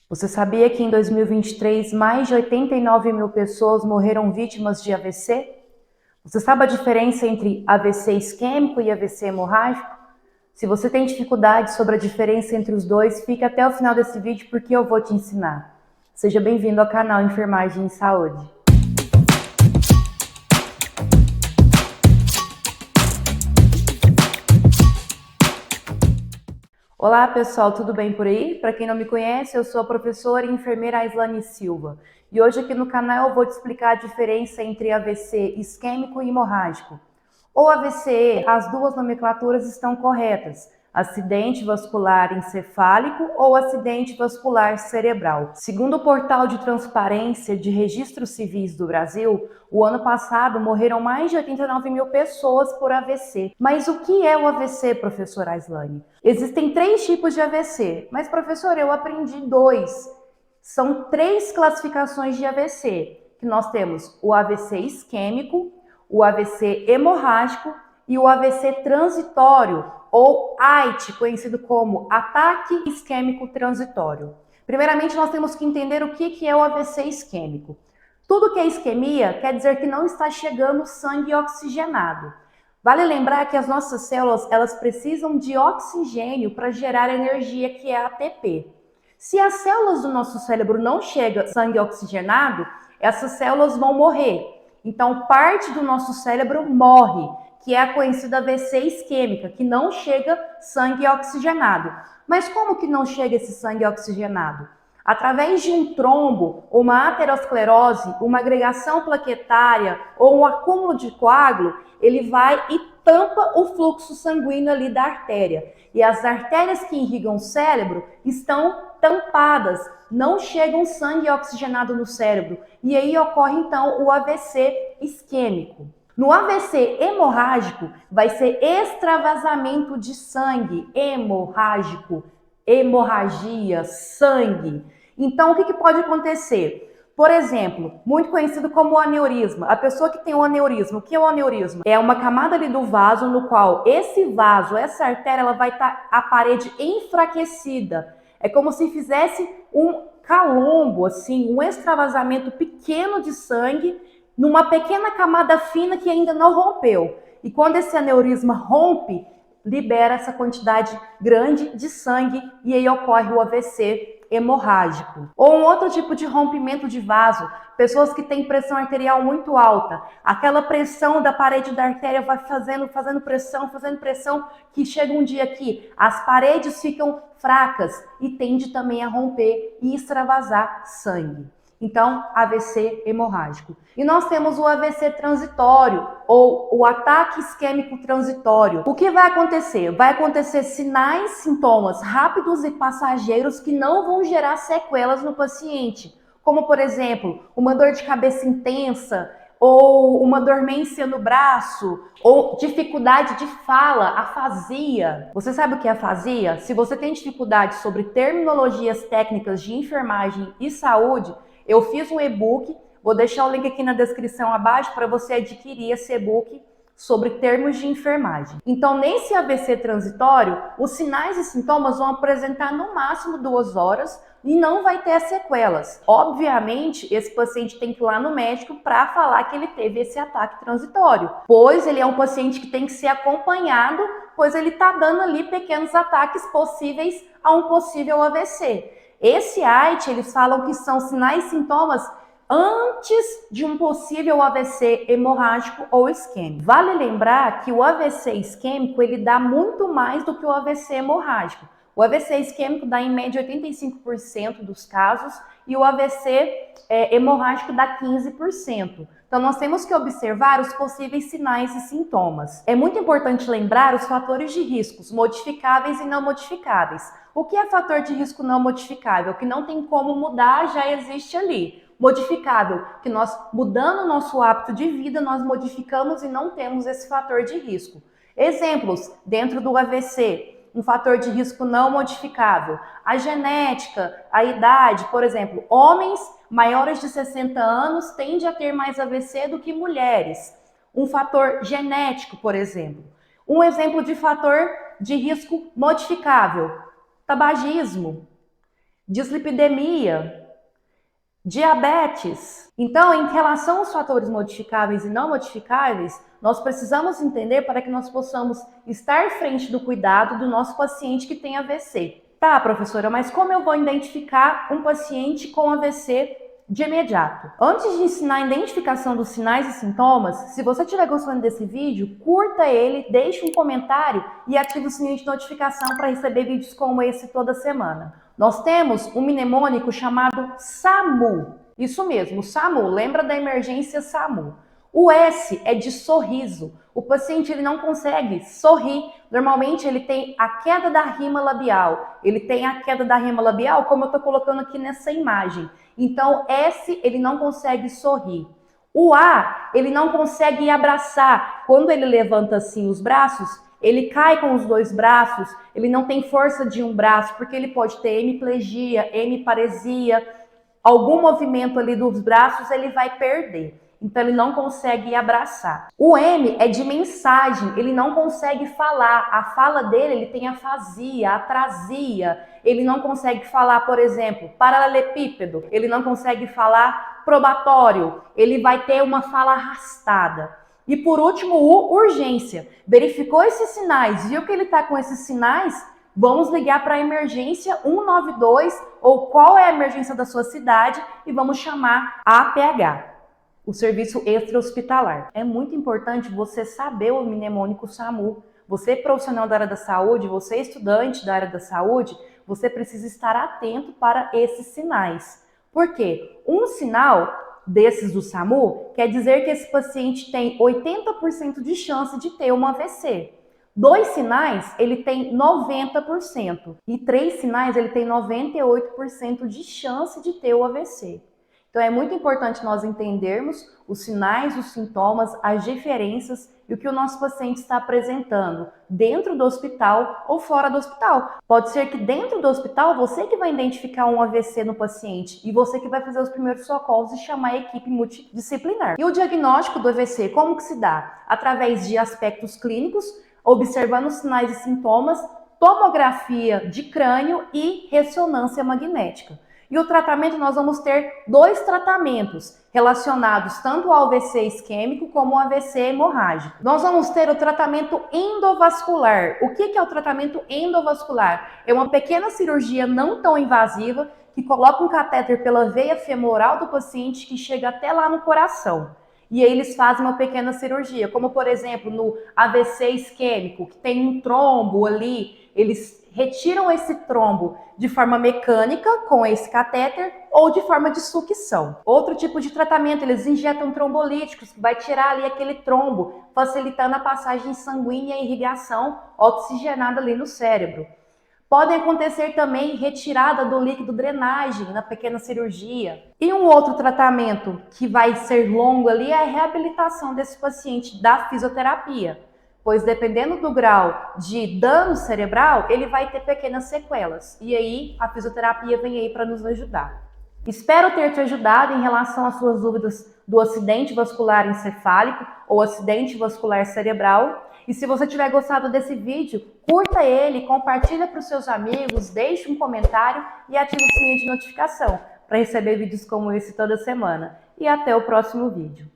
Você sabia que em 2023 mais de 89 mil pessoas morreram vítimas de AVC? Você sabe a diferença entre AVC isquêmico e AVC hemorrágico? Se você tem dificuldade sobre a diferença entre os dois, fique até o final desse vídeo porque eu vou te ensinar. Seja bem-vindo ao canal Enfermagem e Saúde. Olá pessoal, tudo bem por aí? Para quem não me conhece, eu sou a professora e enfermeira Aislane Silva. E hoje aqui no canal eu vou te explicar a diferença entre AVC isquêmico e hemorrágico. Ou AVC, as duas nomenclaturas estão corretas. Acidente vascular encefálico ou acidente vascular cerebral. Segundo o portal de transparência de registros civis do Brasil, o ano passado morreram mais de 89 mil pessoas por AVC. Mas o que é o AVC, professora Aislane? Existem 3 tipos de AVC, mas professor, eu aprendi 2. São 3 classificações de AVC, que nós temos o AVC isquêmico, o AVC hemorrágico e o AVC transitório, ou AIT, conhecido como ataque isquêmico transitório. Primeiramente, nós temos que entender o que é o AVC isquêmico. Tudo que é isquemia quer dizer que não está chegando sangue oxigenado. Vale lembrar que as nossas células, elas precisam de oxigênio para gerar energia, que é ATP. Se as células do nosso cérebro não chegam sangue oxigenado, essas células vão morrer. Então, parte do nosso cérebro morre, que é a conhecida AVC isquêmica, que não chega sangue oxigenado. Mas como que não chega esse sangue oxigenado? Através de um trombo, uma aterosclerose, uma agregação plaquetária ou um acúmulo de coágulo, ele vai e tampa o fluxo sanguíneo ali da artéria. E as artérias que irrigam o cérebro estão tampadas, não chega um sangue oxigenado no cérebro. E aí ocorre então o AVC isquêmico. No AVC hemorrágico, vai ser extravasamento de sangue, hemorrágico, hemorragia, sangue. Então, o que pode acontecer? Por exemplo, muito conhecido como aneurisma. A pessoa que tem o aneurisma, o que é o aneurisma? É uma camada ali do vaso no qual esse vaso, essa artéria, ela vai estar a parede enfraquecida. É como se fizesse um calombo, assim, um extravasamento pequeno de sangue numa pequena camada fina que ainda não rompeu. E quando esse aneurisma rompe, libera essa quantidade grande de sangue e aí ocorre o AVC hemorrágico. Ou um outro tipo de rompimento de vaso, pessoas que têm pressão arterial muito alta, aquela pressão da parede da artéria vai fazendo pressão, que chega um dia que as paredes ficam fracas e tende também a romper e extravasar sangue. Então, AVC hemorrágico. E nós temos o AVC transitório, ou o ataque isquêmico transitório. O que vai acontecer? Vai acontecer sinais, sintomas rápidos e passageiros que não vão gerar sequelas no paciente. Como, por exemplo, uma dor de cabeça intensa, ou uma dormência no braço, ou dificuldade de fala, afasia. Você sabe o que é afasia? Se você tem dificuldade sobre terminologias técnicas de enfermagem e saúde, eu fiz um e-book, vou deixar o link aqui na descrição abaixo para você adquirir esse e-book sobre termos de enfermagem. Então, nesse AVC transitório, os sinais e sintomas vão apresentar no máximo 2 horas e não vai ter sequelas. Obviamente, esse paciente tem que ir lá no médico para falar que ele teve esse ataque transitório, pois ele é um paciente que tem que ser acompanhado, pois ele está dando ali pequenos ataques possíveis a um possível AVC. Esse AIT, eles falam que são sinais e sintomas antes de um possível AVC hemorrágico ou isquêmico. Vale lembrar que o AVC isquêmico, ele dá muito mais do que o AVC hemorrágico. O AVC isquêmico dá em média 85% dos casos e o AVC hemorrágico dá 15%. Então, nós temos que observar os possíveis sinais e sintomas. É muito importante lembrar os fatores de riscos modificáveis e não modificáveis. O que é fator de risco não modificável? Que não tem como mudar, já existe ali. Modificável, que nós, mudando o nosso hábito de vida, nós modificamos e não temos esse fator de risco. Exemplos dentro do AVC. Um fator de risco não modificável. A genética, a idade, por exemplo, homens maiores de 60 anos tendem a ter mais AVC do que mulheres. Um fator genético, por exemplo. Um exemplo de fator de risco modificável. Tabagismo. dislipidemia, diabetes. Então, em relação aos fatores modificáveis e não modificáveis, nós precisamos entender para que nós possamos estar frente do cuidado do nosso paciente que tem AVC. Tá, professora, mas como eu vou identificar um paciente com AVC de imediato? Antes de ensinar a identificação dos sinais e sintomas, se você estiver gostando desse vídeo, curta ele, deixe um comentário e ative o sininho de notificação para receber vídeos como esse toda semana. Nós temos um mnemônico chamado SAMU. Isso mesmo, SAMU. Lembra da emergência SAMU? O S é de sorriso. O paciente ele não consegue sorrir. Normalmente ele tem a queda da rima labial. Ele tem a queda da rima labial, como eu estou colocando aqui nessa imagem. Então, S ele não consegue sorrir. O A ele não consegue abraçar. Quando ele levanta assim os braços, ele cai com os dois braços, ele não tem força de um braço, porque ele pode ter hemiplegia, hemiparesia, algum movimento ali dos braços ele vai perder. Então ele não consegue abraçar. O M é de mensagem, ele não consegue falar. A fala dele, ele tem afasia, atrasia. Ele não consegue falar, por exemplo, paralelepípedo. Ele não consegue falar probatório. Ele vai ter uma fala arrastada. E por último, U, urgência. Verificou esses sinais, viu que ele está com esses sinais? Vamos ligar para a emergência 192 ou qual é a emergência da sua cidade e vamos chamar a APH, o serviço extra-hospitalar. É muito importante você saber o mnemônico SAMU. Você profissional da área da saúde, você estudante da área da saúde, você precisa estar atento para esses sinais. Por quê? Um sinal desses do SAMU quer dizer que esse paciente tem 80% de chance de ter um AVC. 2 sinais, ele tem 90%. E 3 sinais, ele tem 98% de chance de ter o AVC. Então é muito importante nós entendermos os sinais, os sintomas, as diferenças e o que o nosso paciente está apresentando dentro do hospital ou fora do hospital. Pode ser que dentro do hospital você que vai identificar um AVC no paciente e você que vai fazer os primeiros socorros e chamar a equipe multidisciplinar. E o diagnóstico do AVC, como que se dá? Através de aspectos clínicos, observando os sinais e sintomas, tomografia de crânio e ressonância magnética. E o tratamento, nós vamos ter 2 tratamentos relacionados tanto ao AVC isquêmico como ao AVC hemorrágico. Nós vamos ter o tratamento endovascular. O que é o tratamento endovascular? É uma pequena cirurgia não tão invasiva que coloca um catéter pela veia femoral do paciente que chega até lá no coração. E aí eles fazem uma pequena cirurgia, como por exemplo no AVC isquêmico, que tem um trombo ali, eles retiram esse trombo de forma mecânica com esse catéter ou de forma de sucção. Outro tipo de tratamento, eles injetam trombolíticos, que vai tirar ali aquele trombo, facilitando a passagem sanguínea e irrigação oxigenada ali no cérebro. Podem acontecer também retirada do líquido drenagem na pequena cirurgia. E um outro tratamento que vai ser longo ali é a reabilitação desse paciente da fisioterapia, pois dependendo do grau de dano cerebral, ele vai ter pequenas sequelas. E aí a fisioterapia vem aí para nos ajudar. Espero ter te ajudado em relação às suas dúvidas do acidente vascular encefálico ou acidente vascular cerebral. E se você tiver gostado desse vídeo, curta ele, compartilha para os seus amigos, deixe um comentário e ative o sininho de notificação para receber vídeos como esse toda semana. E até o próximo vídeo.